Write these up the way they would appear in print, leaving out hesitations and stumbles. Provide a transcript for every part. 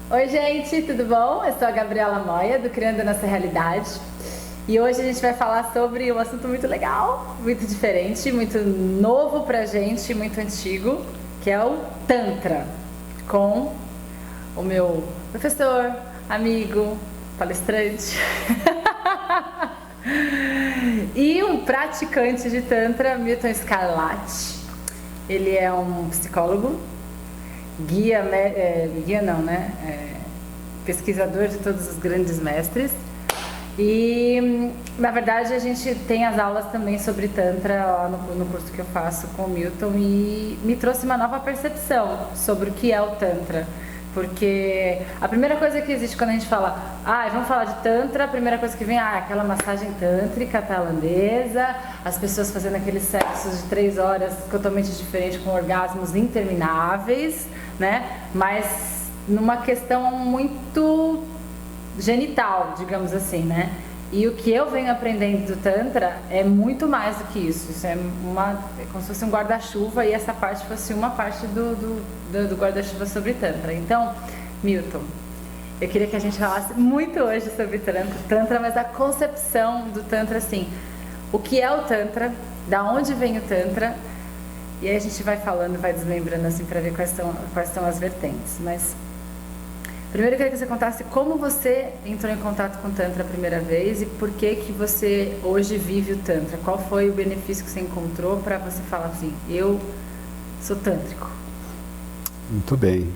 Oi, gente, tudo bom? Eu sou a Gabriela Moia, do Criando Nossa Realidade. E hoje a gente vai falar sobre um assunto muito legal, muito diferente, muito novo pra gente, muito antigo, que é o Tantra, com o meu professor, amigo, palestrante e um praticante de Tantra, Milton Scarlatti. Ele é um psicólogo, pesquisador de todos os grandes mestres. E na verdade a gente tem as aulas também sobre Tantra lá no curso que eu faço com o Milton, e me trouxe uma nova percepção sobre o que é o Tantra. Porque a primeira coisa que existe quando a gente fala, vamos falar de Tantra, a primeira coisa que vem é aquela massagem tântrica tailandesa, as pessoas fazendo aqueles sexos de 3 horas totalmente diferentes, com orgasmos intermináveis, né? Mas numa questão muito genital, digamos assim, né? E o que eu venho aprendendo do Tantra é muito mais do que isso. Isso é como se fosse um guarda-chuva, e essa parte fosse uma parte do guarda-chuva sobre Tantra. Então, Milton, eu queria que a gente falasse muito hoje sobre Tantra, mas a concepção do Tantra, assim, o que é o Tantra, da onde vem o Tantra, e aí a gente vai falando, vai deslembrando assim para ver quais são as vertentes. Mas primeiro eu queria que você contasse como você entrou em contato com o Tantra a primeira vez e por que você hoje vive o Tantra. Qual foi o benefício que você encontrou para você falar assim, eu sou tântrico? Muito bem.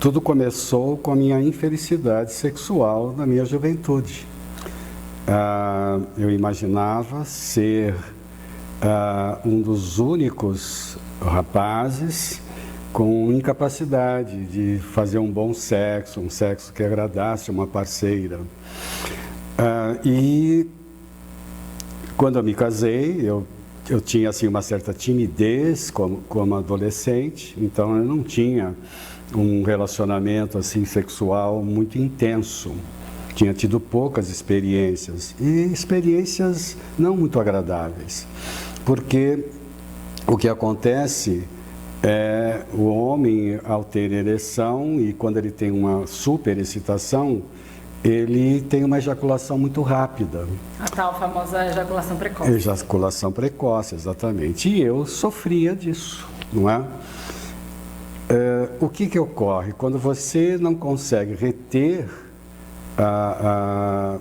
Tudo começou com a minha infelicidade sexual na minha juventude. Eu imaginava ser um dos únicos rapazes com incapacidade de fazer um bom sexo, um sexo que agradasse uma parceira. E quando eu me casei, eu tinha assim uma certa timidez como adolescente, então eu não tinha um relacionamento assim sexual muito intenso. Tinha tido poucas experiências, e experiências não muito agradáveis, porque o que acontece é o homem, ao ter ereção, e quando ele tem uma superexcitação, ele tem uma ejaculação muito rápida. A tal famosa ejaculação precoce. Ejaculação precoce, exatamente. E eu sofria disso, não é? O que ocorre? Quando você não consegue reter a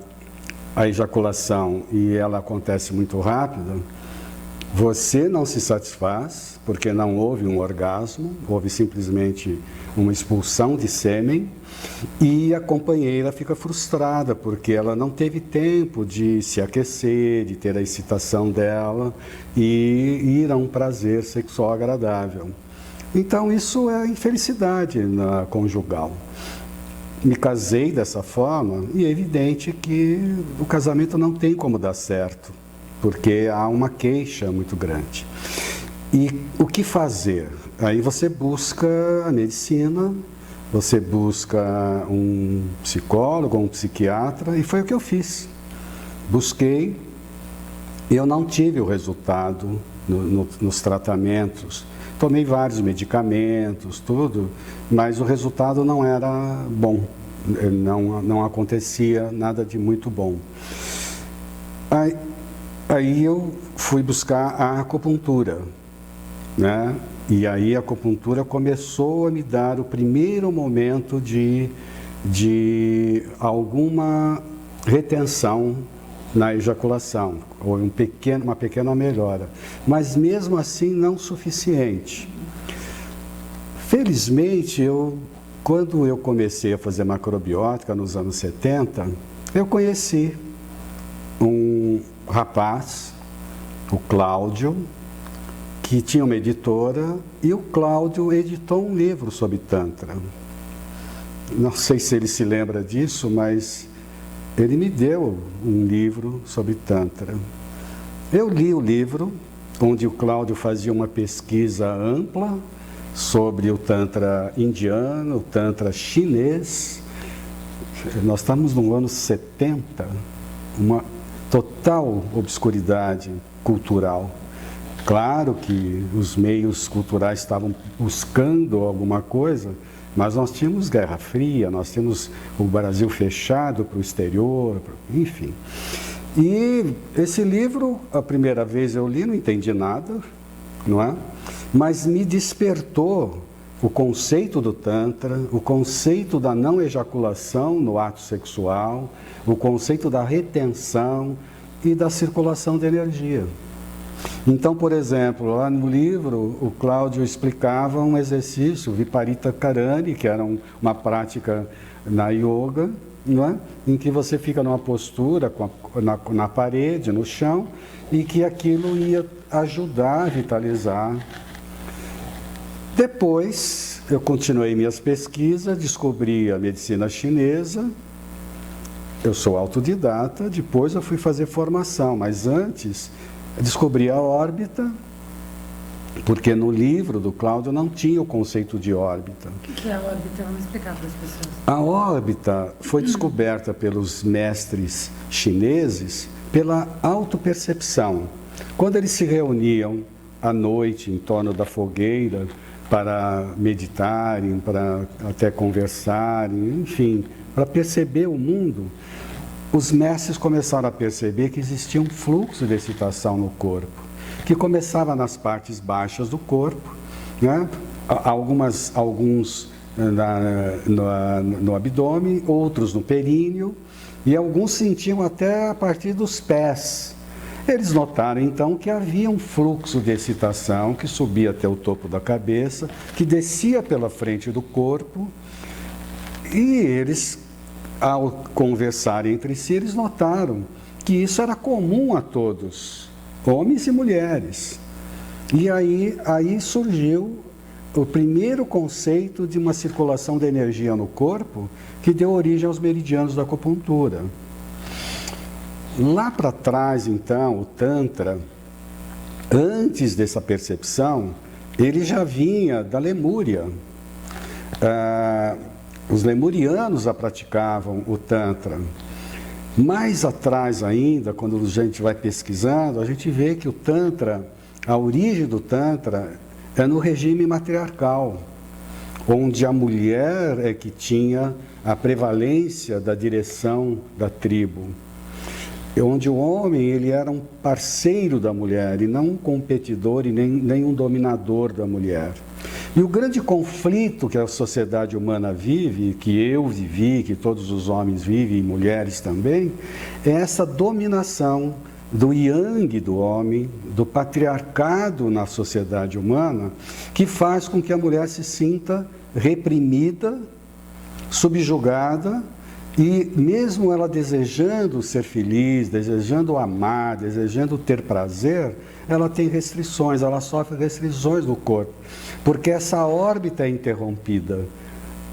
ejaculação e ela acontece muito rápida, você não se satisfaz, porque não houve um orgasmo, houve simplesmente uma expulsão de sêmen, e a companheira fica frustrada, porque ela não teve tempo de se aquecer, de ter a excitação dela e ir a um prazer sexual agradável. Então isso é infelicidade conjugal. Me casei dessa forma e é evidente que o casamento não tem como dar certo, porque há uma queixa muito grande. E o que fazer? Aí você busca a medicina, você busca um psicólogo, um psiquiatra, e foi o que eu fiz. Busquei, eu não tive o resultado nos tratamentos. Tomei vários medicamentos, tudo, mas o resultado não era bom, não acontecia nada de muito bom. Aí eu fui buscar a acupuntura, né? E aí a acupuntura começou a me dar o primeiro momento de alguma retenção na ejaculação, ou uma pequena melhora, mas mesmo assim não suficiente. Felizmente, quando eu comecei a fazer macrobiótica nos anos 70, eu conheci um rapaz, o Cláudio, que tinha uma editora, e o Cláudio editou um livro sobre Tantra. Não sei se ele se lembra disso, mas ele me deu um livro sobre Tantra. Eu li o livro, onde o Cláudio fazia uma pesquisa ampla sobre o Tantra indiano, o Tantra chinês. Nós estamos no ano 70, uma total obscuridade cultural. Claro que os meios culturais estavam buscando alguma coisa, Mas nós tínhamos Guerra Fria, nós tínhamos o Brasil fechado para o exterior, enfim. E esse livro, a primeira vez eu li, não entendi nada, não é? Mas me despertou o conceito do Tantra, o conceito da não ejaculação no ato sexual, o conceito da retenção e da circulação de energia. Então, por exemplo, lá no livro, o Cláudio explicava um exercício, Viparita Karani, que era uma prática na yoga, não é? Em que você fica numa postura na parede, no chão, e que aquilo ia ajudar a vitalizar. Depois, eu continuei minhas pesquisas, descobri a medicina chinesa, eu sou autodidata, depois eu fui fazer formação, mas antes descobri a órbita, porque no livro do Cláudio não tinha o conceito de órbita. O que é a órbita? Vamos explicar para as pessoas. A órbita foi descoberta pelos mestres chineses pela autopercepção. Quando eles se reuniam à noite em torno da fogueira para meditarem, para até conversarem, enfim, para perceber o mundo, os mestres começaram a perceber que existia um fluxo de excitação no corpo, que começava nas partes baixas do corpo, né? Alguns no abdômen, outros no períneo, e alguns sentiam até a partir dos pés. Eles notaram então que havia um fluxo de excitação que subia até o topo da cabeça, que descia pela frente do corpo, e eles, ao conversarem entre si, eles notaram que isso era comum a todos, homens e mulheres. E aí surgiu o primeiro conceito de uma circulação de energia no corpo que deu origem aos meridianos da acupuntura. Lá para trás, então, o Tantra, antes dessa percepção, ele já vinha da Lemúria. Os lemurianos a praticavam o Tantra. Mais atrás ainda, quando a gente vai pesquisando, a gente vê que o Tantra, a origem do Tantra é no regime matriarcal, onde a mulher é que tinha a prevalência da direção da tribo. Onde o homem ele era um parceiro da mulher e não um competidor e nem um dominador da mulher. E o grande conflito que a sociedade humana vive, que eu vivi, que todos os homens vivem e mulheres também, é essa dominação do yang do homem, do patriarcado na sociedade humana, que faz com que a mulher se sinta reprimida, subjugada, e mesmo ela desejando ser feliz, desejando amar, desejando ter prazer, ela tem restrições, ela sofre restrições do corpo, porque essa órbita é interrompida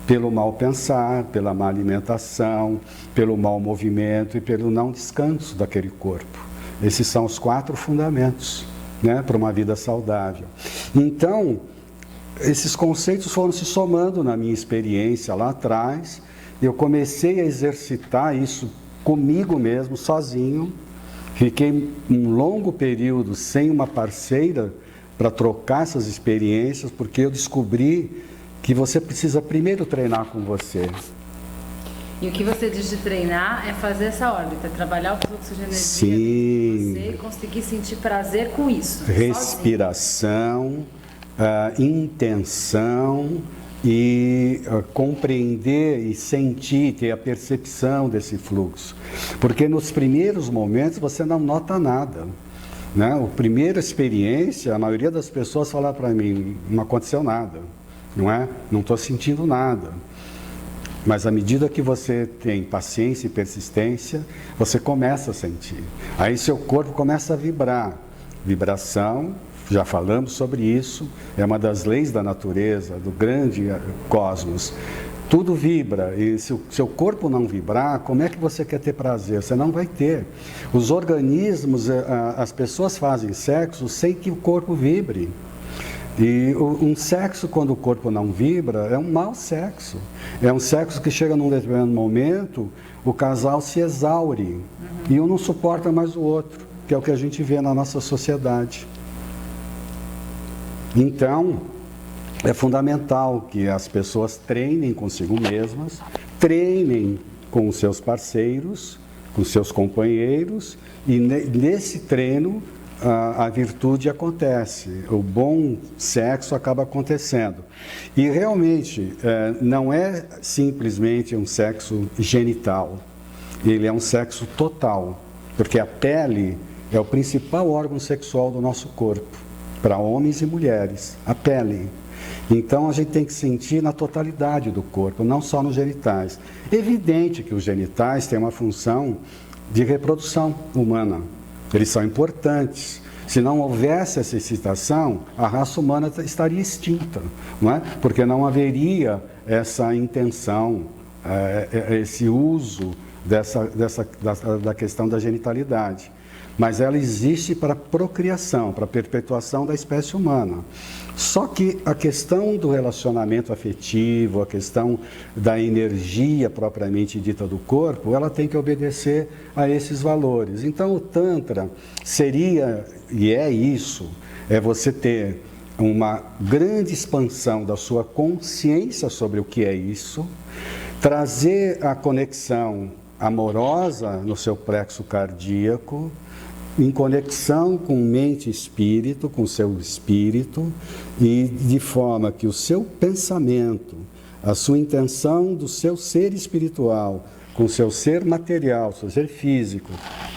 pelo mau pensar, pela má alimentação, pelo mau movimento e pelo não descanso daquele corpo. Esses são os 4 fundamentos, né, para uma vida saudável. Então, esses conceitos foram se somando na minha experiência lá atrás. Eu comecei a exercitar isso comigo mesmo, sozinho. Fiquei um longo período sem uma parceira para trocar essas experiências, porque eu descobri que você precisa primeiro treinar com você. E o que você diz de treinar é fazer essa órbita, trabalhar o fluxo de energia Sim. dentro de você e conseguir sentir prazer com isso. Respiração, intenção e compreender e sentir, ter a percepção desse fluxo. Porque nos primeiros momentos você não nota nada, né? A primeira experiência, a maioria das pessoas fala para mim, não aconteceu nada, não é? Não estou sentindo nada. Mas à medida que você tem paciência e persistência, você começa a sentir. Aí seu corpo começa a vibrar. Vibração, já falamos sobre isso, é uma das leis da natureza, do grande cosmos. Tudo vibra, e se o seu corpo não vibrar, como é que você quer ter prazer? Você não vai ter. Os organismos, as pessoas fazem sexo sem que o corpo vibre. E um sexo, quando o corpo não vibra, é um mau sexo. É um sexo que chega num determinado momento, o casal se exaure e um não suporta mais o outro, que é o que a gente vê na nossa sociedade. Então, é fundamental que as pessoas treinem consigo mesmas, treinem com os seus parceiros, com seus companheiros, e nesse treino a virtude acontece, o bom sexo acaba acontecendo. E realmente não é simplesmente um sexo genital, ele é um sexo total, porque a pele é o principal órgão sexual do nosso corpo, para homens e mulheres, a pele. Então a gente tem que sentir na totalidade do corpo, não só nos genitais. Evidente que os genitais têm uma função de reprodução humana, eles são importantes. Se não houvesse essa excitação, a raça humana estaria extinta, não é? Porque não haveria essa intenção, esse uso da questão da genitalidade. Mas ela existe para a procriação, para a perpetuação da espécie humana. Só que a questão do relacionamento afetivo, a questão da energia propriamente dita do corpo, ela tem que obedecer a esses valores. Então o Tantra seria, e é isso, é você ter uma grande expansão da sua consciência sobre o que é isso, trazer a conexão amorosa no seu plexo cardíaco, em conexão com mente e espírito, com o seu espírito, e de forma que o seu pensamento, a sua intenção do seu ser espiritual, com o seu ser material, seu ser físico,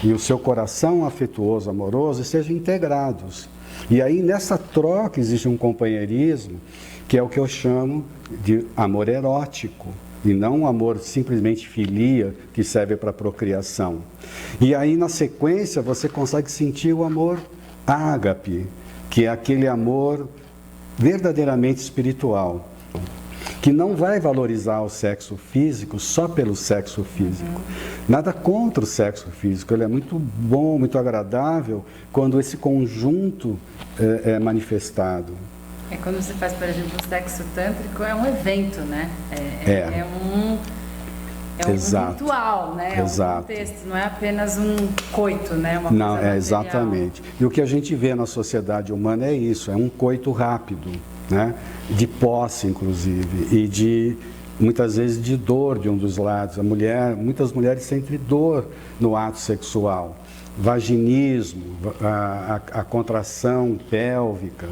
e o seu coração afetuoso, amoroso, estejam integrados. E aí, nessa troca, existe um companheirismo, que é o que eu chamo de amor erótico, e não um amor simplesmente filia, que serve para a procriação. E aí, na sequência, você consegue sentir o amor ágape, que é aquele amor verdadeiramente espiritual, que não vai valorizar o sexo físico só pelo sexo físico. Nada contra o sexo físico, ele é muito bom, muito agradável, quando esse conjunto é manifestado. É quando você faz, por exemplo, o sexo tântrico, é um evento, né? É um ritual, né? É um contexto, não é apenas um coito, né? Uma não, coisa exatamente. E o que a gente vê na sociedade humana é isso, é um coito rápido, né? De posse, inclusive, e de muitas vezes de dor de um dos lados. Muitas mulheres sentem dor no ato sexual, vaginismo, a contração pélvica,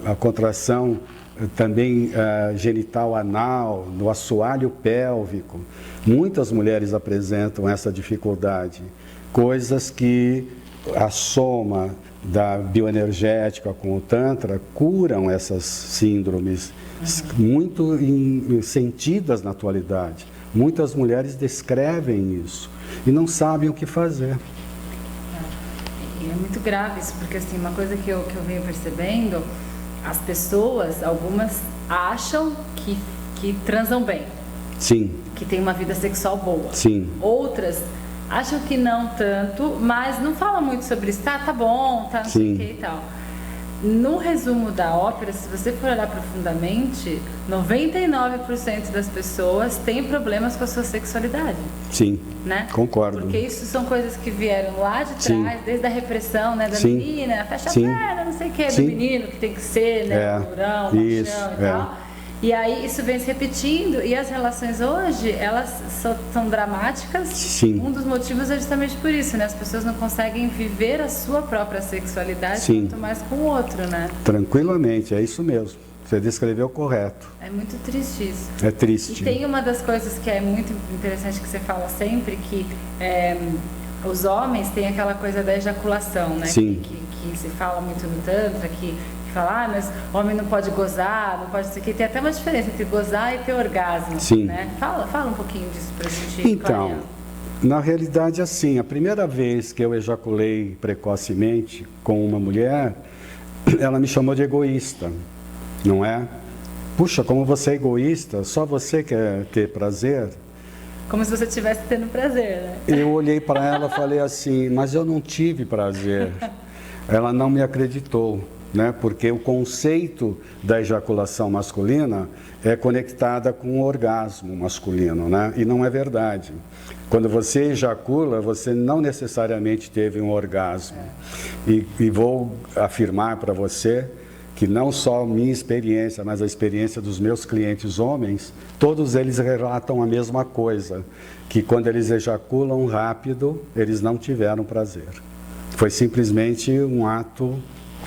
a contração também genital anal, no assoalho pélvico. Muitas mulheres apresentam essa dificuldade, coisas que a soma da bioenergética com o Tantra curam essas síndromes, muito sentidas na atualidade. Muitas mulheres descrevem isso e não sabem o que fazer. E é muito grave isso, porque assim, uma coisa que eu venho percebendo, as pessoas, algumas acham que transam bem. Sim. Que tem uma vida sexual boa. Sim. Outras acham que não tanto, mas não falam muito sobre isso. Tá bom, tá não sei o que e tal. No resumo da ópera, se você for olhar profundamente, 99% das pessoas têm problemas com a sua sexualidade. Sim, né? Concordo. Porque isso são coisas que vieram lá de trás, desde a repressão, né, da menina, fecha a perna, não sei o que, do menino que tem que ser, né, durão, machão e tal. E aí isso vem se repetindo, e as relações hoje, elas são dramáticas. Sim. Um dos motivos é justamente por isso, né? As pessoas não conseguem viver a sua própria sexualidade, quanto mais com o outro, né? Tranquilamente, é isso mesmo. Você descreveu correto. É muito triste isso. É triste. E tem uma das coisas que é muito interessante que você fala sempre, que os homens têm aquela coisa da ejaculação, né? Sim. Que se fala muito no Tantra, que fala, mas homem não pode gozar, não pode ser que tem até uma diferença entre gozar e ter orgasmo, Sim. né? Fala um pouquinho disso pra gente. Então, na realidade, assim, a primeira vez que eu ejaculei precocemente com uma mulher, ela me chamou de egoísta, não é? Puxa, como você é egoísta, só você quer ter prazer? Como se você estivesse tendo prazer, né? Eu olhei para ela e falei assim, mas eu não tive prazer. Ela não me acreditou. Né? Porque o conceito da ejaculação masculina é conectada com o orgasmo masculino, né? E não é verdade. Quando você ejacula, você não necessariamente teve um orgasmo. E vou afirmar para você que não só minha experiência, mas a experiência dos meus clientes homens, todos eles relatam a mesma coisa, que quando eles ejaculam rápido, eles não tiveram prazer. Foi simplesmente um ato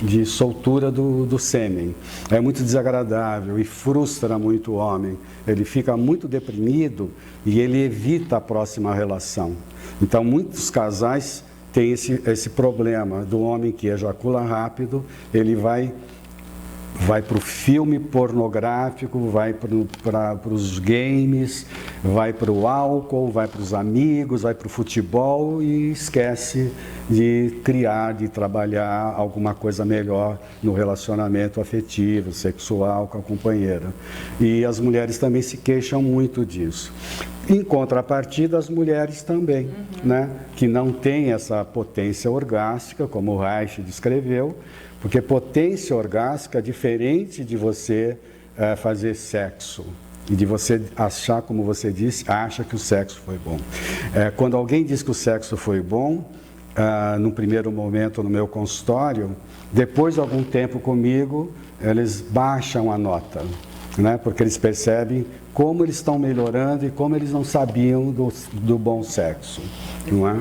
de soltura do sêmen. É muito desagradável e frustra muito o homem. Ele fica muito deprimido e ele evita a próxima relação. Então, muitos casais têm esse problema do homem que ejacula rápido, ele vai para o filme pornográfico, vai para os games, vai para o álcool, vai para os amigos, vai para o futebol e esquece de criar, de trabalhar alguma coisa melhor no relacionamento afetivo, sexual com a companheira. E as mulheres também se queixam muito disso. Em contrapartida, as mulheres também, né, que não têm essa potência orgástica, como o Reich descreveu, porque potência orgástica é diferente de você fazer sexo e de você achar, como você disse, acha que o sexo foi bom. Quando alguém diz que o sexo foi bom, no primeiro momento no meu consultório, depois de algum tempo comigo, eles baixam a nota, né? Porque eles percebem como eles estão melhorando e como eles não sabiam do bom sexo, não é?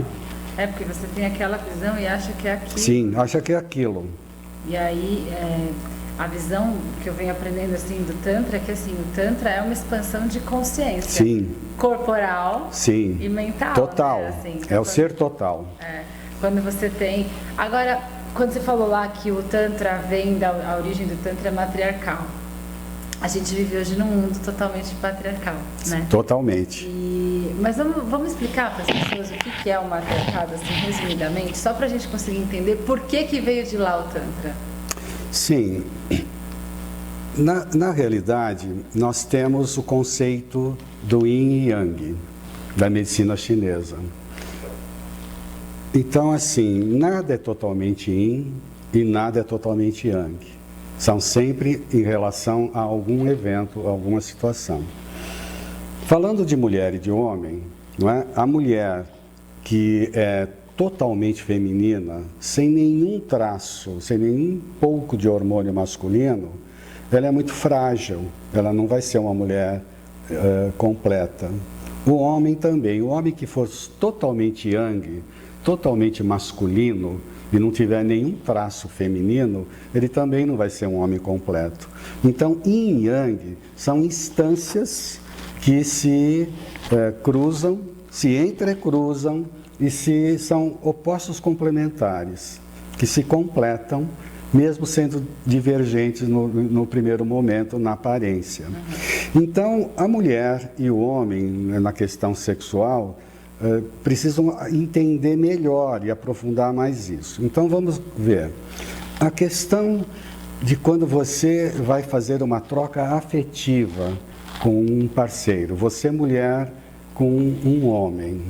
É porque você tem aquela visão e acha que é aquilo. Sim, acha que é aquilo. E aí, a visão que eu venho aprendendo assim do Tantra é que assim, o Tantra é uma expansão de consciência. Sim. Corporal. Sim. E mental. Total. Né? Assim, é o ser total. Quando você tem... Agora, quando você falou lá que o Tantra vem a origem do Tantra é matriarcal. A gente vive hoje num mundo totalmente patriarcal, né? Totalmente. Mas vamos explicar para as pessoas o que é o matriarcado, assim, resumidamente, só para a gente conseguir entender por que veio de lá o Tantra. Sim. Na realidade, nós temos o conceito do Yin e Yang, da medicina chinesa. Então, assim, nada é totalmente Yin e nada é totalmente Yang. São sempre em relação a algum evento, alguma situação. Falando de mulher e de homem, não é? A mulher que é totalmente feminina, sem nenhum traço, sem nenhum pouco de hormônio masculino, ela é muito frágil, ela não vai ser uma mulher completa. O homem também, o homem que for totalmente yang, totalmente masculino, e não tiver nenhum traço feminino, ele também não vai ser um homem completo. Então, yin e yang são instâncias que se cruzam, se entrecruzam e são opostos complementares, que se completam, mesmo sendo divergentes no primeiro momento, na aparência. Então, a mulher e o homem, na questão sexual, precisam entender melhor e aprofundar mais isso. Então vamos ver. A questão de quando você vai fazer uma troca afetiva com um parceiro, você mulher com um homem,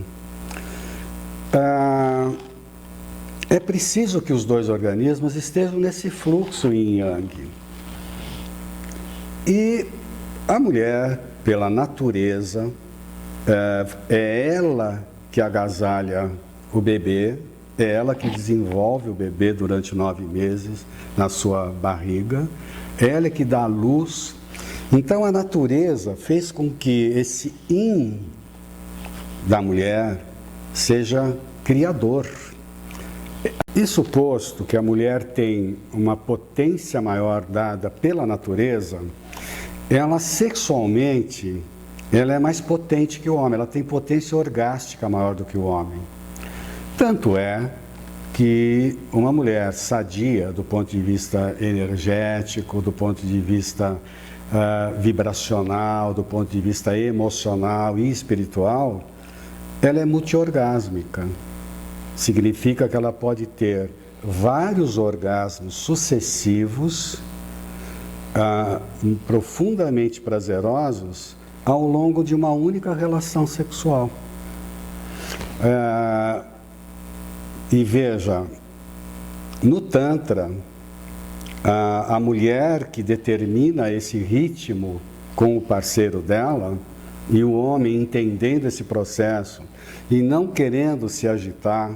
é preciso que os dois organismos estejam nesse fluxo yin yang. E a mulher, pela natureza, é ela que agasalha o bebê, é ela que desenvolve o bebê durante 9 meses na sua barriga, é ela que dá a luz. Então a natureza fez com que esse yin da mulher seja criador. E suposto que a mulher tem uma potência maior dada pela natureza, ela sexualmente, ela é mais potente que o homem, ela tem potência orgástica maior do que o homem. Tanto é que uma mulher sadia do ponto de vista energético, do ponto de vista vibracional, do ponto de vista emocional e espiritual, ela é multiorgásmica. Significa que ela pode ter vários orgasmos sucessivos, profundamente prazerosos, ao longo de uma única relação sexual. E veja, no Tantra, a mulher que determina esse ritmo com o parceiro dela, e o homem entendendo esse processo e não querendo se agitar,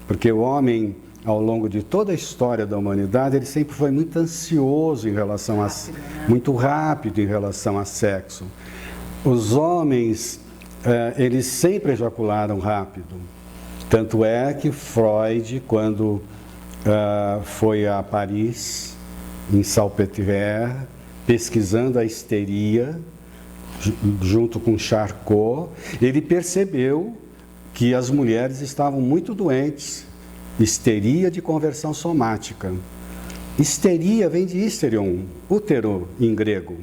porque o homem ao longo de toda a história da humanidade, ele sempre foi muito ansioso em relação muito rápido em relação a sexo. Os homens, eles sempre ejacularam rápido. Tanto é que Freud, quando foi a Paris, em Salpêtrière, pesquisando a histeria, junto com Charcot, ele percebeu que as mulheres estavam muito doentes. Histeria de conversão somática. Histeria vem de histerion, útero em grego.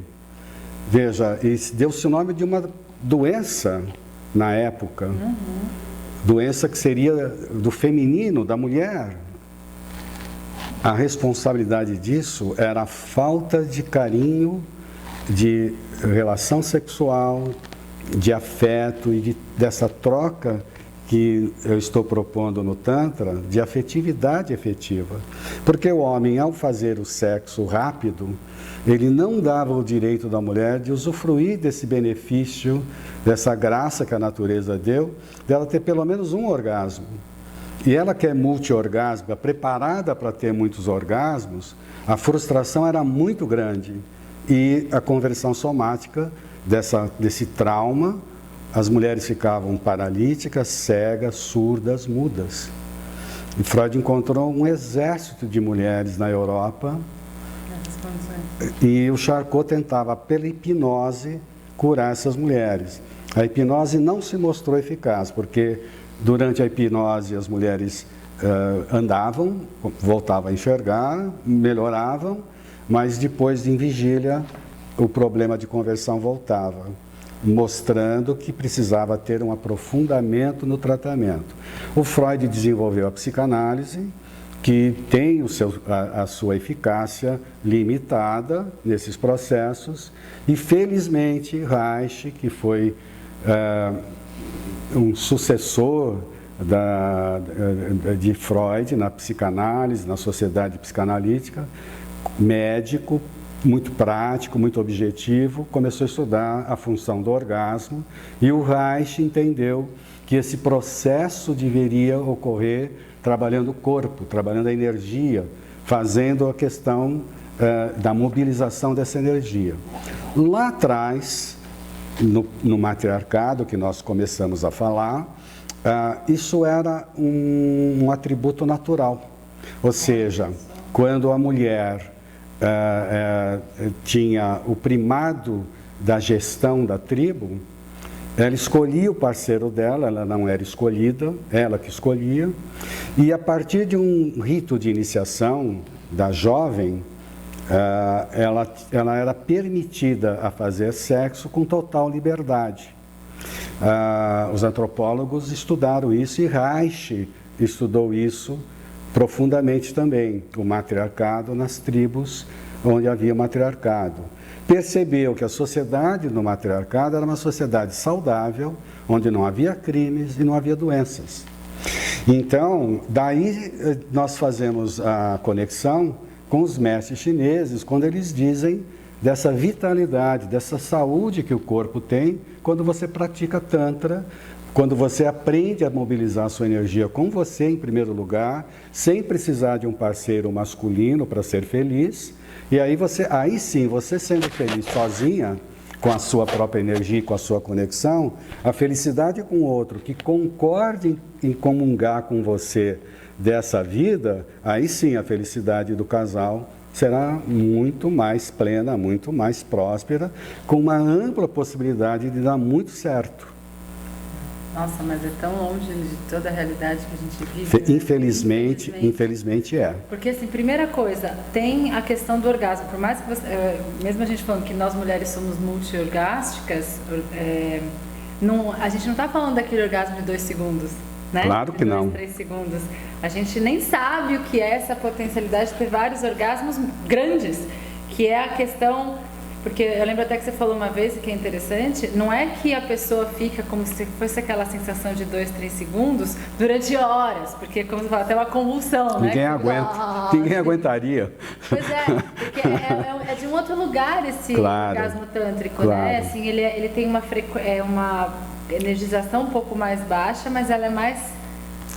Veja, deu-se o nome de uma doença na época. Doença que seria do feminino, da mulher. A responsabilidade disso era a falta de carinho, de relação sexual, de afeto e dessa troca que eu estou propondo no Tantra, de afetividade efetiva. Porque o homem, ao fazer o sexo rápido, ele não dava o direito da mulher de usufruir desse benefício, dessa graça que a natureza deu, dela ter pelo menos um orgasmo. E ela que é multi-orgásmica, preparada para ter muitos orgasmos, a frustração era muito grande. E a conversão somática desse trauma, as mulheres ficavam paralíticas, cegas, surdas, mudas. E Freud encontrou um exército de mulheres na Europa. E o Charcot tentava, pela hipnose, curar essas mulheres. A hipnose não se mostrou eficaz, porque durante a hipnose as mulheres andavam, voltavam a enxergar, melhoravam, mas depois, em vigília, o problema de conversão voltava, mostrando que precisava ter um aprofundamento no tratamento. O Freud desenvolveu a psicanálise, que tem a sua eficácia limitada nesses processos, e felizmente Reich, que foi um sucessor de Freud na psicanálise, na sociedade psicanalítica, médico, muito prático, muito objetivo, começou a estudar a função do orgasmo, e o Reich entendeu que esse processo deveria ocorrer trabalhando o corpo, trabalhando a energia, fazendo a questão da mobilização dessa energia. Lá atrás, no matriarcado, que nós começamos a falar, isso era um atributo natural. Ou seja, quando a mulher tinha o primado da gestão da tribo, ela escolhia o parceiro dela, ela não era escolhida, ela que escolhia, e a partir de um rito de iniciação da jovem, ela era permitida a fazer sexo com total liberdade. Os antropólogos estudaram isso e Reich estudou isso profundamente também, o matriarcado nas tribos onde havia matriarcado. Percebeu que a sociedade no matriarcado era uma sociedade saudável, onde não havia crimes e não havia doenças. Então, daí nós fazemos a conexão com os mestres chineses, quando eles dizem dessa vitalidade, dessa saúde que o corpo tem, quando você pratica Tantra, quando você aprende a mobilizar a sua energia com você em primeiro lugar, sem precisar de um parceiro masculino para ser feliz, e aí sim, você sendo feliz sozinha, com a sua própria energia, com a sua conexão, a felicidade com o outro que concorde em comungar com você dessa vida, aí sim a felicidade do casal será muito mais plena, muito mais próspera, com uma ampla possibilidade de dar muito certo. Nossa, mas é tão longe de toda a realidade que a gente vive. Infelizmente é. Porque, assim, primeira coisa, tem a questão do orgasmo. Por mais que você, mesmo a gente falando que nós mulheres somos multiorgásticas, a gente não está falando daquele orgasmo de 2 segundos, né? Claro que não. 2, 3 segundos. A gente nem sabe o que é essa potencialidade de ter vários orgasmos grandes, que é a questão. Porque eu lembro até que você falou uma vez, que é interessante, não é que a pessoa fica como se fosse aquela sensação de 2, 3 segundos durante horas, porque, como você fala, até uma convulsão, ninguém né? Aguenta, ninguém aguentaria. Pois é, porque é de um outro lugar esse orgasmo tântrico, né? Assim, ele tem uma energização um pouco mais baixa, mas ela é mais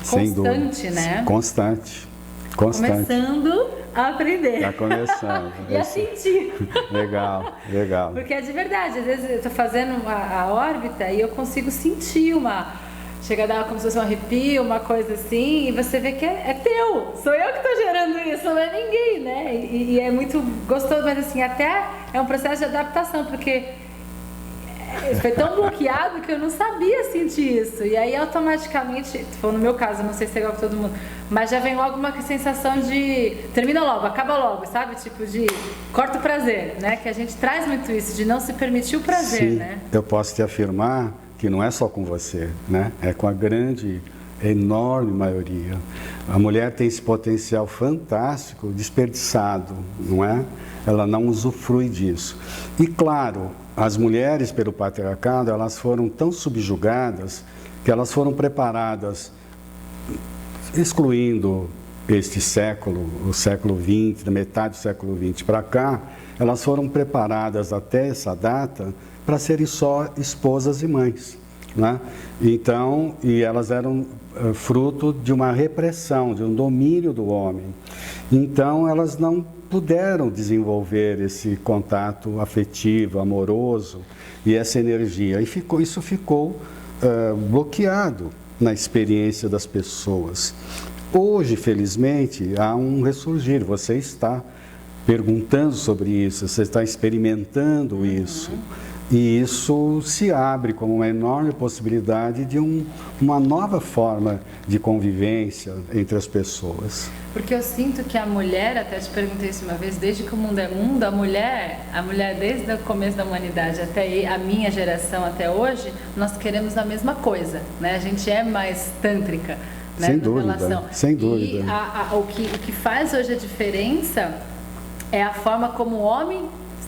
constante, né? Constante. Constante. começando a aprender. Está começando. E a sentir. Legal, legal. Porque é de verdade, às vezes eu estou fazendo a órbita e eu consigo sentir chega a dar como se fosse um arrepio, uma coisa assim, e você vê que é teu, sou eu que estou gerando isso, não é ninguém, né? E é muito gostoso, mas assim, até é um processo de adaptação, porque foi tão bloqueado que eu não sabia sentir isso. E aí automaticamente, no meu caso, não sei se é igual com todo mundo, mas já vem logo uma sensação de termina logo, acaba logo, sabe? Tipo de corta o prazer, né? Que a gente traz muito isso, de não se permitir o prazer, Sim, né? eu posso te afirmar que não é só com você, né? É com a grande, enorme maioria. A mulher tem esse potencial fantástico desperdiçado, não é? Ela não usufrui disso. E claro, as mulheres pelo patriarcado, elas foram tão subjugadas que elas foram preparadas, excluindo este século, o século XX, da metade do século XX para cá, elas foram preparadas até essa data para serem só esposas e mães, né? Então, e elas eram fruto de uma repressão, de um domínio do homem. Então, elas não puderam desenvolver esse contato afetivo, amoroso e essa energia. E isso ficou bloqueado na experiência das pessoas. Hoje, felizmente, há um ressurgir. Você está perguntando sobre isso, você está experimentando isso. E isso se abre como uma enorme possibilidade de uma nova forma de convivência entre as pessoas. Porque eu sinto que a mulher, até te perguntei isso uma vez, desde que o mundo é mundo, a mulher desde o começo da humanidade até a minha geração até hoje, nós queremos a mesma coisa, né? A gente é mais tântrica, né? Sem dúvida, sem dúvida. E o que faz hoje a diferença é a forma como o homem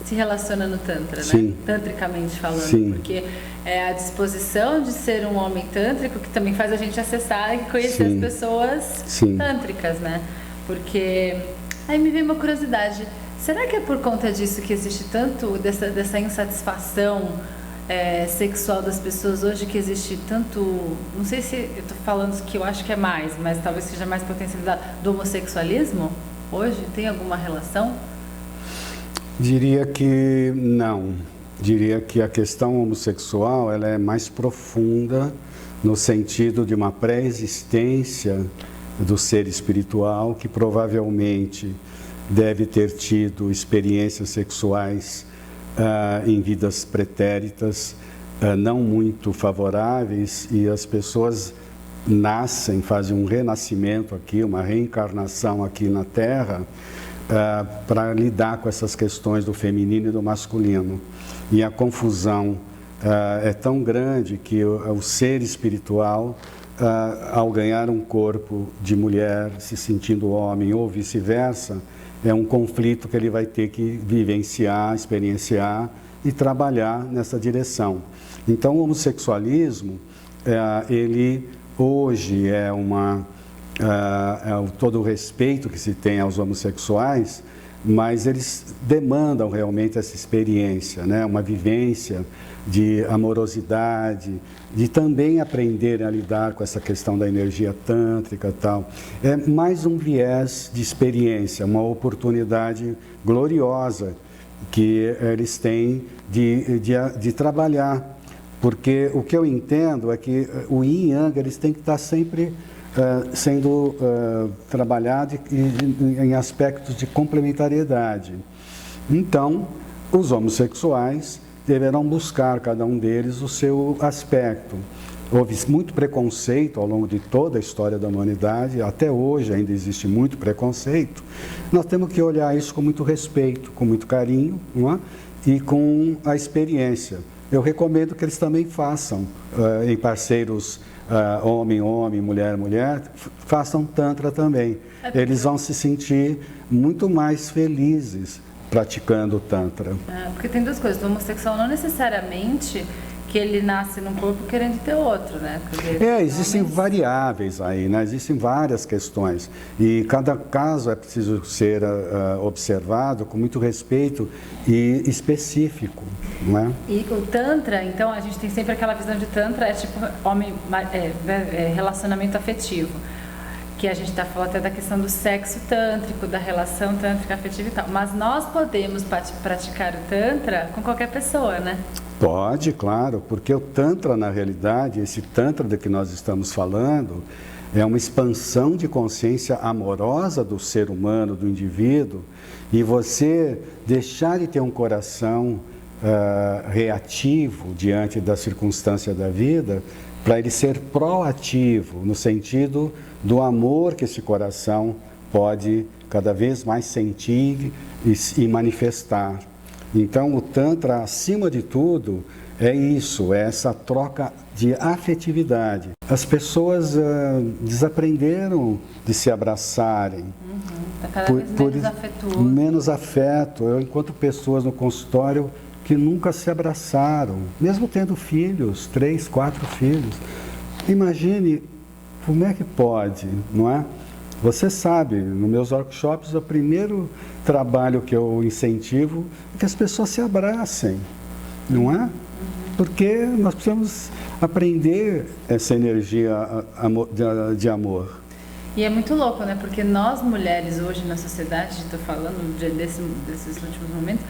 se relaciona no Tantra, Sim. né? Tantricamente falando. Sim. Porque é a disposição de ser um homem tântrico que também faz a gente acessar e conhecer Sim. as pessoas Sim. tântricas, né? Porque aí me veio uma curiosidade, será que é por conta disso que existe tanto dessa insatisfação sexual das pessoas hoje, que existe tanto, não sei se eu tô falando que eu acho que é mais, mas talvez seja mais potencialidade do homossexualismo hoje? Tem alguma relação? Diria que não. Diria que a questão homossexual ela é mais profunda no sentido de uma pré-existência do ser espiritual que provavelmente deve ter tido experiências sexuais em vidas pretéritas não muito favoráveis, e as pessoas nascem, fazem um renascimento aqui, uma reencarnação aqui na Terra, para lidar com essas questões do feminino e do masculino. E a confusão é tão grande que o ser espiritual, ao ganhar um corpo de mulher, se sentindo homem ou vice-versa, é um conflito que ele vai ter que vivenciar, experienciar e trabalhar nessa direção. Então, o homossexualismo, ele hoje todo o respeito que se tem aos homossexuais, mas eles demandam realmente essa experiência, né? Uma vivência de amorosidade, de também aprender a lidar com essa questão da energia tântrica e tal. É mais um viés de experiência, uma oportunidade gloriosa que eles têm de trabalhar. Porque o que eu entendo é que o yin e yang, eles têm que estar sempre sendo trabalhado em aspectos de complementariedade. Então, os homossexuais deverão buscar, cada um deles, o seu aspecto. Houve muito preconceito ao longo de toda a história da humanidade, até hoje ainda existe muito preconceito. Nós temos que olhar isso com muito respeito, com muito carinho, não é? E com a experiência. Eu recomendo que eles também façam, em parceiros homem, mulher, façam Tantra também. Eles vão se sentir muito mais felizes praticando o Tantra. Porque tem duas coisas, o homossexual não necessariamente que ele nasce num corpo querendo ter outro, né? Existem variáveis aí, né? Existem várias questões. E cada caso é preciso ser observado com muito respeito e específico, não é? E o Tantra, então, a gente tem sempre aquela visão de Tantra, é tipo relacionamento afetivo. que a gente está falando até da questão do sexo tântrico, da relação tântrica afetiva e tal. Mas nós podemos praticar o Tantra com qualquer pessoa, né? Pode, claro, porque o Tantra, na realidade, esse Tantra de que nós estamos falando, é uma expansão de consciência amorosa do ser humano, do indivíduo, e você deixar de ter um coração reativo diante da circunstância da vida, para ele ser proativo, no sentido do amor que esse coração pode cada vez mais sentir e manifestar. Então, o Tantra, acima de tudo, é isso, é essa troca de afetividade. As pessoas desaprenderam de se abraçarem. Tá cada vez menos afetuoso. Menos afeto. Eu encontro pessoas no consultório que nunca se abraçaram, mesmo tendo filhos, 3, 4 filhos. Imagine como é que pode, não é? Você sabe, nos meus workshops, o primeiro trabalho que eu incentivo é que as pessoas se abracem, não é? Porque nós precisamos aprender essa energia de amor. E é muito louco, né? Porque nós mulheres hoje na sociedade, estou falando desses últimos momentos,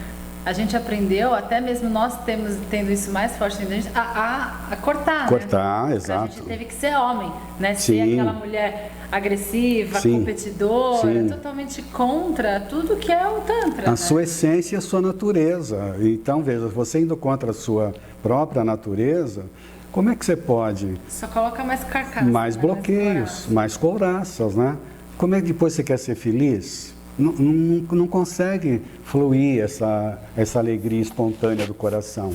a gente aprendeu, até mesmo nós tendo isso mais forte dentro da gente, a cortar, cortar, né? Exato. A gente teve que ser homem, né? Sim. Ser aquela mulher agressiva, Sim. competidora, Sim. Totalmente contra tudo que é o Tantra. A sua essência e a sua natureza. Então, veja, você indo contra a sua própria natureza, como é que você pode? Só coloca mais carcaça. Mais bloqueios, mais couraças, né? Como é que depois você quer ser feliz? Não consegue fluir essa alegria espontânea do coração.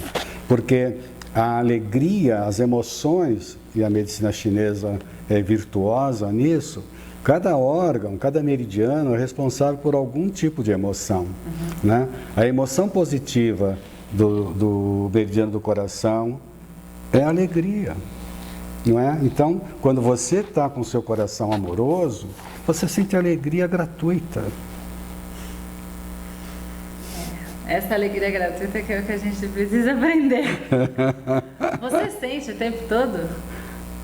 Porque a alegria, as emoções, e a medicina chinesa é virtuosa nisso, cada órgão, cada meridiano é responsável por algum tipo de emoção. Né? A emoção positiva do meridiano do coração é a alegria. Não é? Então, quando você está com o seu coração amoroso, você sente alegria gratuita. Essa alegria gratuita que é o que a gente precisa aprender. Você sente o tempo todo?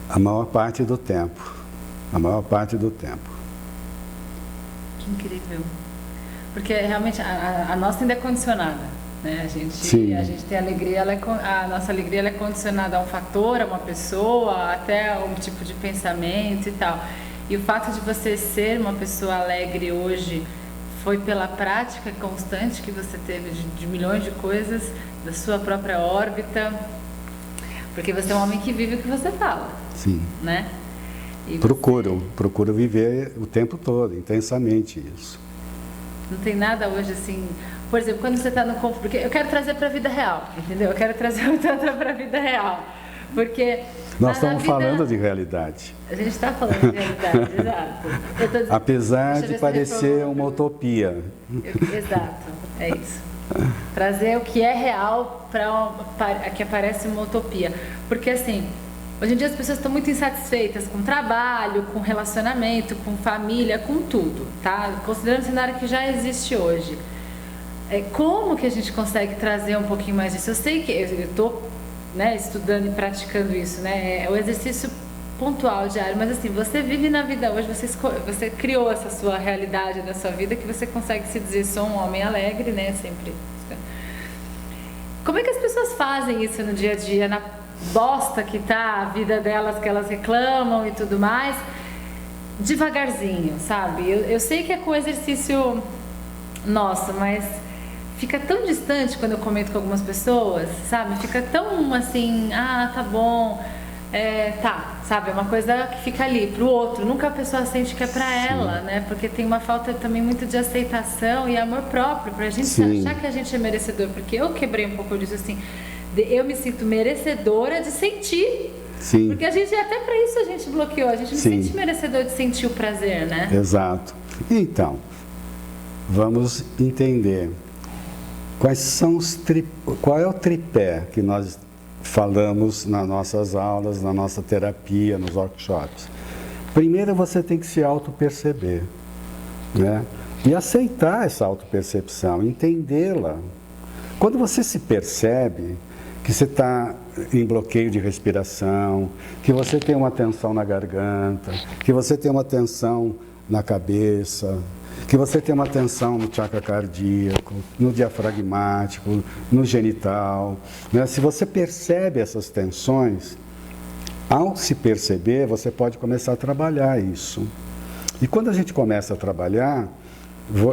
A maior parte do tempo. A maior parte do tempo. Que incrível. Porque realmente a nossa ainda é condicionada. Né? A gente tem alegria, a nossa alegria ela é condicionada a um fator, a uma pessoa, até a um tipo de pensamento e tal. E o fato de você ser uma pessoa alegre hoje foi pela prática constante que você teve de milhões de coisas, da sua própria órbita, porque você é um homem que vive o que você fala. Sim. Né? E procuro viver o tempo todo, intensamente isso. Não tem nada hoje assim... Por exemplo, quando você está no conflito, porque eu quero trazer para a vida real, entendeu? Eu quero trazer o Tantra para a vida real, porque... Nós estamos falando de realidade. A gente está falando de realidade, exato. Apesar de parecer uma utopia. Exato, é isso. Trazer o que é real para que aparece uma utopia. Porque assim, hoje em dia as pessoas estão muito insatisfeitas com trabalho, com relacionamento, com família, com tudo, tá? Considerando o cenário que já existe hoje. Como que a gente consegue trazer um pouquinho mais disso? Eu sei que eu estou estudando e praticando isso, né? É o exercício pontual, diário, mas assim, você vive na vida hoje, você criou essa sua realidade da sua vida que você consegue se dizer, sou um homem alegre, né? Sempre. Como é que as pessoas fazem isso no dia a dia, na bosta que tá a vida delas, que elas reclamam e tudo mais, devagarzinho, sabe? Eu sei que é com exercício nosso, mas fica tão distante quando eu comento com algumas pessoas, sabe? Fica tão assim, tá bom, sabe? É uma coisa que fica ali pro outro, nunca a pessoa sente que é pra ela, né? Porque tem uma falta também muito de aceitação e amor próprio, pra gente achar que a gente é merecedor, porque eu quebrei um pouco disso assim, eu me sinto merecedora de sentir. Sim. Porque a gente, até pra isso a gente bloqueou, a gente não se sente merecedor de sentir o prazer, né? Exato. Então, vamos entender qual é o tripé que nós falamos nas nossas aulas, na nossa terapia, nos workshops. Primeiro, você tem que se auto-perceber, né? E aceitar essa auto-percepção, entendê-la. Quando você se percebe, que você está em bloqueio de respiração, que você tem uma tensão na garganta, que você tem uma tensão na cabeça, que você tem uma tensão no chakra cardíaco, no diafragmático, no genital, né? Se você percebe essas tensões, ao se perceber, você pode começar a trabalhar isso. E quando a gente começa a trabalhar,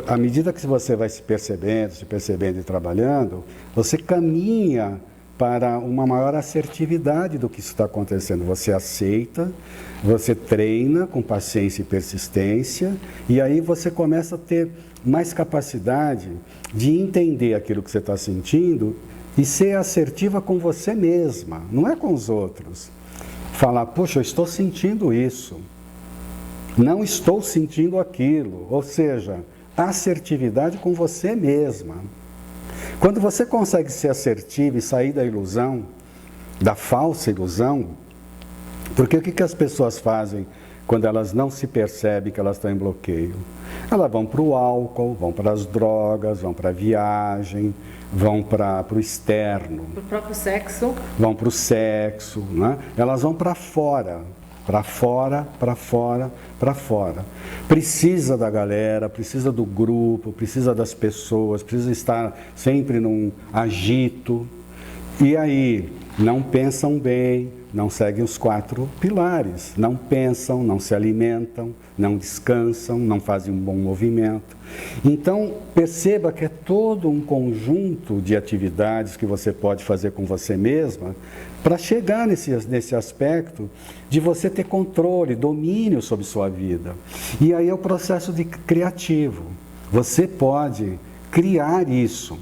à medida que você vai se percebendo e trabalhando, você caminha para uma maior assertividade do que está acontecendo. Você aceita, você treina com paciência e persistência, e aí você começa a ter mais capacidade de entender aquilo que você está sentindo e ser assertiva com você mesma, não é com os outros. Falar, puxa, eu estou sentindo isso, não estou sentindo aquilo, ou seja, assertividade com você mesma. Quando você consegue ser assertivo e sair da ilusão, da falsa ilusão, porque o que as pessoas fazem quando elas não se percebem que elas estão em bloqueio? Elas vão para o álcool, vão para as drogas, vão para a viagem, vão para o externo. Para o próprio sexo. Vão para o sexo, né? Elas vão para fora. Para fora, para fora, para fora. Precisa da galera, precisa do grupo, precisa das pessoas, precisa estar sempre num agito. E aí, não pensam bem, não seguem os 4 pilares. Não pensam, não se alimentam, não descansam, não fazem um bom movimento. Então, perceba que é todo um conjunto de atividades que você pode fazer com você mesma para chegar nesse aspecto de você ter controle, domínio sobre sua vida. E aí é o processo criativo. Você pode criar isso.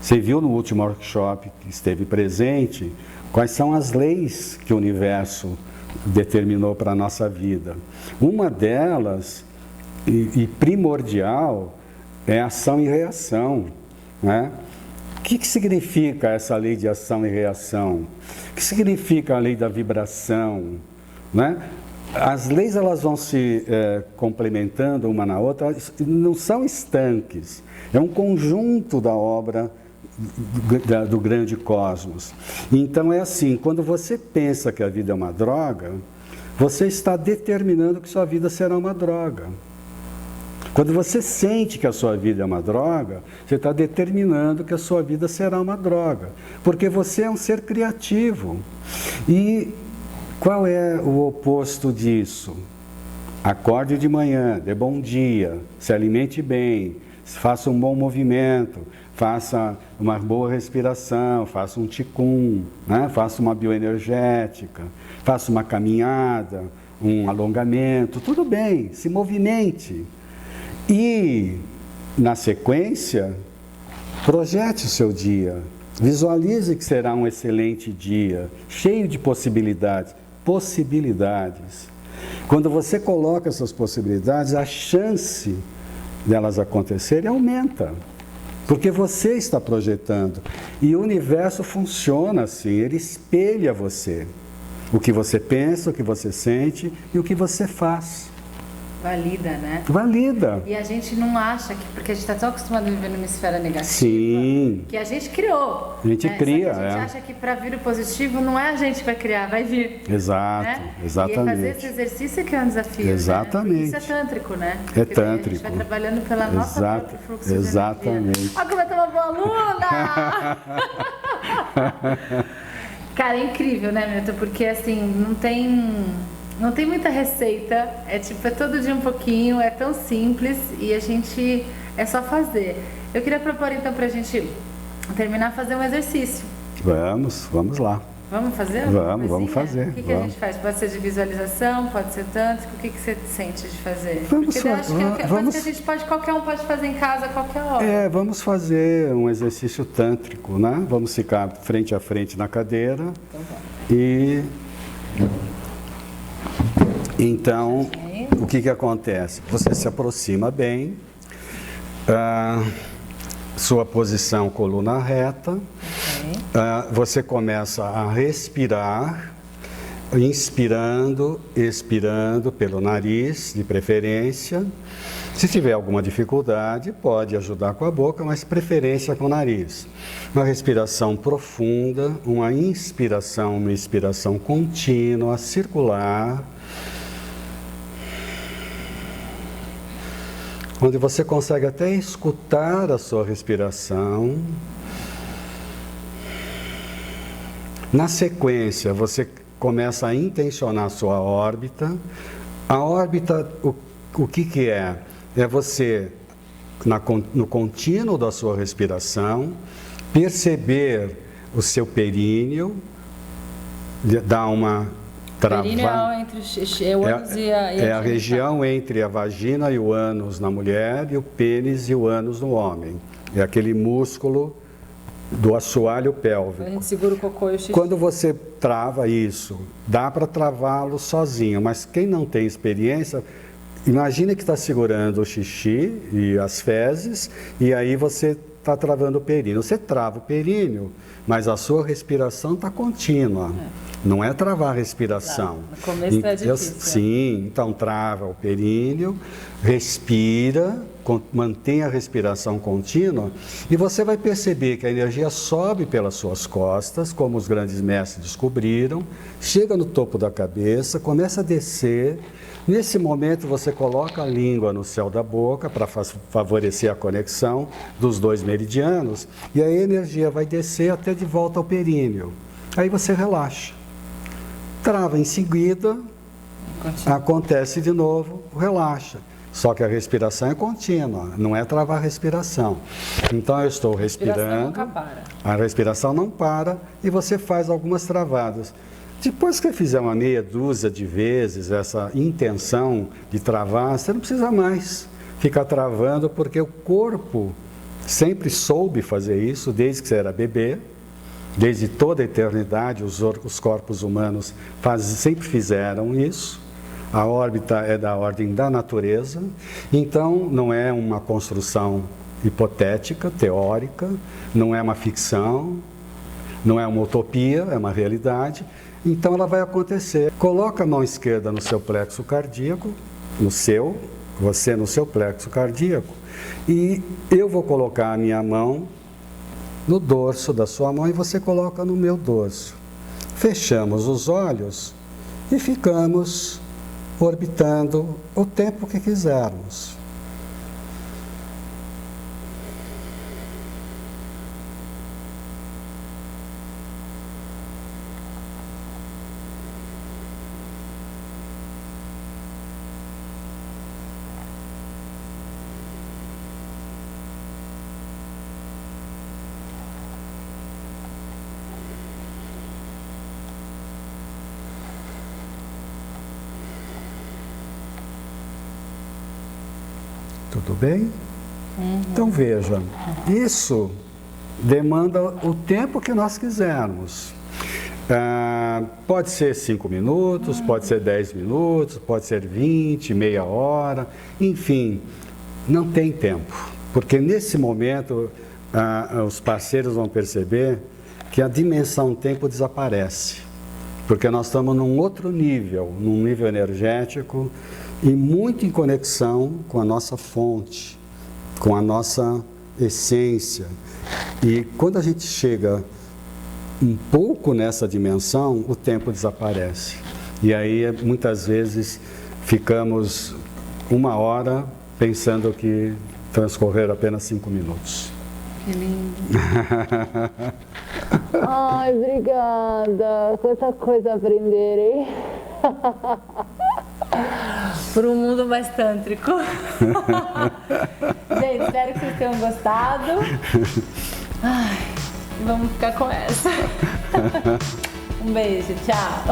Você viu no último workshop que esteve presente, quais são as leis que o universo determinou para a nossa vida. Uma delas, e primordial, é ação e reação, né? O que significa essa lei de ação e reação? O que significa a lei da vibração, né? As leis elas vão se complementando uma na outra, não são estanques, é um conjunto da obra do grande cosmos. Então é assim, quando você pensa que a vida é uma droga, você está determinando que sua vida será uma droga. Quando você sente que a sua vida é uma droga, você está determinando que a sua vida será uma droga. Porque você é um ser criativo. E qual é o oposto disso? Acorde de manhã, dê bom dia, se alimente bem, faça um bom movimento, faça uma boa respiração, faça um Qigong, né? Faça uma bioenergética, faça uma caminhada, um alongamento, tudo bem, se movimente. E, na sequência, projete o seu dia, visualize que será um excelente dia, cheio de possibilidades. Quando você coloca essas possibilidades, a chance delas acontecerem aumenta, porque você está projetando. E o universo funciona assim, ele espelha você. O que você pensa, o que você sente e o que você faz. Valida, né? Valida. E a gente não acha que, porque a gente está tão acostumado a viver numa esfera negativa, sim, que a gente criou. A gente cria, só que a gente acha que para vir o positivo não é a gente que vai criar, vai vir. Exato, né? exatamente. E fazer esse exercício que é um desafio. Exatamente. Né? Isso é tântrico, né? É Porque tântrico. a gente vai trabalhando pela nossa própria fluxo exatamente. de energia. Olha como eu tô uma boa aluna! Cara, é incrível, né, Milton? Porque assim, não tem muita receita, é todo dia um pouquinho, é tão simples e a gente é só fazer. Eu queria propor então pra gente terminar fazer um exercício. Vamos lá. Vamos fazer? Vamos fazer. O que a gente faz? Pode ser de visualização, pode ser tântrico, o que você sente de fazer? Vamos Porque eu acho que a gente pode, qualquer um pode fazer em casa a qualquer hora. Vamos fazer um exercício tântrico, né? Vamos ficar frente a frente na cadeira. Então, e então, o que acontece? Você se aproxima bem, sua posição coluna reta, você começa a respirar inspirando, expirando pelo nariz, de preferência. Se tiver alguma dificuldade, pode ajudar com a boca, mas preferência com o nariz. Uma respiração profunda, uma inspiração, uma expiração contínua, circular, onde você consegue até escutar a sua respiração. Na sequência, você começa a intencionar a sua órbita. A órbita, o que é? É você, no contínuo da sua respiração, perceber o seu períneo, dar uma travada. Períneo é entre o ânus e a... É a região entre a vagina e o ânus na mulher e o pênis e o ânus no homem. É aquele músculo do assoalho pélvico. A gente segura o cocô e o xixi. Quando você trava isso, dá para travá-lo sozinho, mas quem não tem experiência, imagine que está segurando o xixi e as fezes, e aí você está travando o períneo. Você trava o períneo, mas a sua respiração está contínua. Não é travar a respiração. No começo é difícil. Sim, então trava o períneo, respira, mantém a respiração contínua e você vai perceber que a energia sobe pelas suas costas, como os grandes mestres descobriram, chega no topo da cabeça, começa a descer. Nesse momento você coloca a língua no céu da boca para favorecer a conexão dos dois meridianos e a energia vai descer até de volta ao períneo. Aí você relaxa. Trava em seguida, acontece de novo, relaxa. Só que a respiração é contínua, não é travar a respiração. Então eu estou respirando, a respiração não para e você faz algumas travadas. Depois que fizer uma meia dúzia de vezes essa intenção de travar, você não precisa mais ficar travando, porque o corpo sempre soube fazer isso desde que você era bebê. Desde toda a eternidade, os corpos humanos sempre fizeram isso. A órbita é da ordem da natureza, então não é uma construção hipotética, teórica, não é uma ficção, não é uma utopia, é uma realidade. Então ela vai acontecer. Coloca a mão esquerda no seu plexo cardíaco, você no seu plexo cardíaco, e eu vou colocar a minha mão no dorso da sua mão e você coloca no meu dorso. Fechamos os olhos e ficamos orbitando o tempo que quisermos. Tudo bem? Então veja, isso demanda o tempo que nós quisermos. Pode ser 5 minutos, pode ser 10 minutos, pode ser 20, meia hora, enfim, não tem tempo. Porque nesse momento os parceiros vão perceber que a dimensão tempo desaparece. Porque nós estamos num outro nível, num nível energético, e muito em conexão com a nossa fonte, com a nossa essência. E quando a gente chega um pouco nessa dimensão, o tempo desaparece. E aí, muitas vezes, ficamos 1 hora pensando que transcorreram apenas 5 minutos. Que lindo. Ai, obrigada. Quanta coisa a aprender, hein? Por um mundo mais tântrico. Gente, espero que vocês tenham gostado. Ai, vamos ficar com essa. Um beijo, tchau.